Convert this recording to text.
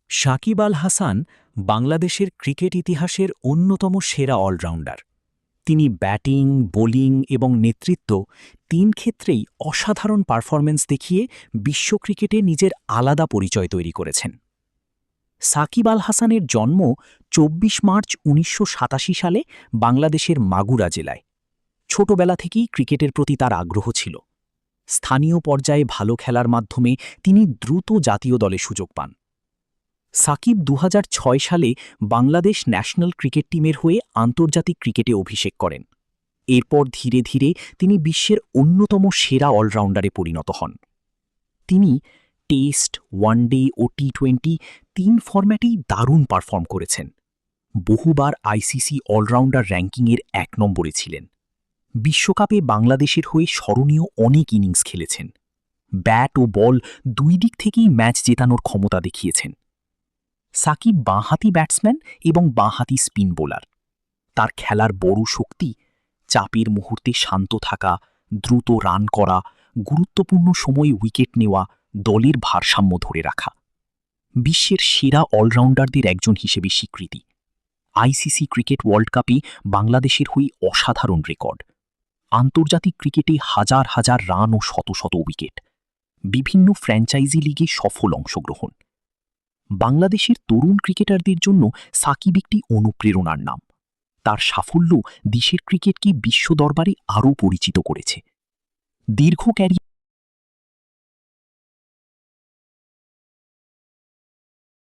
সাকিব আল হাসান বাংলাদেশের ক্রিকেট ইতিহাসের অন্যতম সেরা অলরাউন্ডার। তিনি ব্যাটিং, বোলিং এবং নেতৃত্ব তিন ক্ষেত্রেই অসাধারণ পারফরম্যান্স দেখিয়ে বিশ্ব ক্রিকেটে নিজের আলাদা পরিচয় তৈরি করেছেন। সাকিব আল হাসানের জন্ম ২৪ মার্চ ১৯৮৭ সালে বাংলাদেশের মাগুরা জেলায়। ছোটবেলা থেকেই ক্রিকেটের প্রতি তার আগ্রহ ছিল। স্থানীয় পর্যায়ে ভালো খেলার মাধ্যমে তিনি দ্রুত জাতীয় দলে সুযোগ পান। সাকিব ২০০৬ সালে বাংলাদেশ ন্যাশনাল ক্রিকেট টিমের হয়ে আন্তর্জাতিক ক্রিকেটে অভিষেক করেন। এরপর ধীরে ধীরে তিনি বিশ্বের অন্যতম সেরা অলরাউন্ডারে পরিণত হন। তিনি টেস্ট, ওয়ানডে ও টি-২০ তিন ফরম্যাটেই দারুণ পারফর্ম করেছেন। বহুবার আইসিসি অলরাউন্ডার র্যাঙ্কিংয়ের ১ নম্বরে ছিলেন। বিশ্বকাপে বাংলাদেশের হয়ে স্মরণীয় অনেক ইনিংস খেলেছেন। ব্যাট ও বল দুই দিক থেকেই ম্যাচ জেতানোর ক্ষমতা দেখিয়েছেন। সাকিব বাঁহাতি ব্যাটসম্যান এবং বাঁহাতি স্পিন বোলার। তার খেলার বড় শক্তি চাপের মুহূর্তে শান্ত থাকা, দ্রুত রান করা, গুরুত্বপূর্ণ সময়ে উইকেট নেওয়া, দলের ভারসাম্য ধরে রাখা। বিশ্বের সেরা অলরাউন্ডারদের একজন হিসেবে স্বীকৃতি। আইসিসি ক্রিকেট ওয়ার্ল্ড কাপে বাংলাদেশের হয়ে অসাধারণ রেকর্ড। আন্তর্জাতিক ক্রিকেটে হাজার হাজার রান ও শত শত উইকেট। বিভিন্ন ফ্র্যাঞ্চাইজি লিগে সফল অংশগ্রহণ। বাংলাদেশের তরুণ ক্রিকেটারদের জন্য সাকিব একটি অনুপ্রেরণার নাম। তার সাফল্য দেশের ক্রিকেটকে বিশ্ব দরবারে আরও পরিচিত করেছে। দীর্ঘ ক্যারিয়ার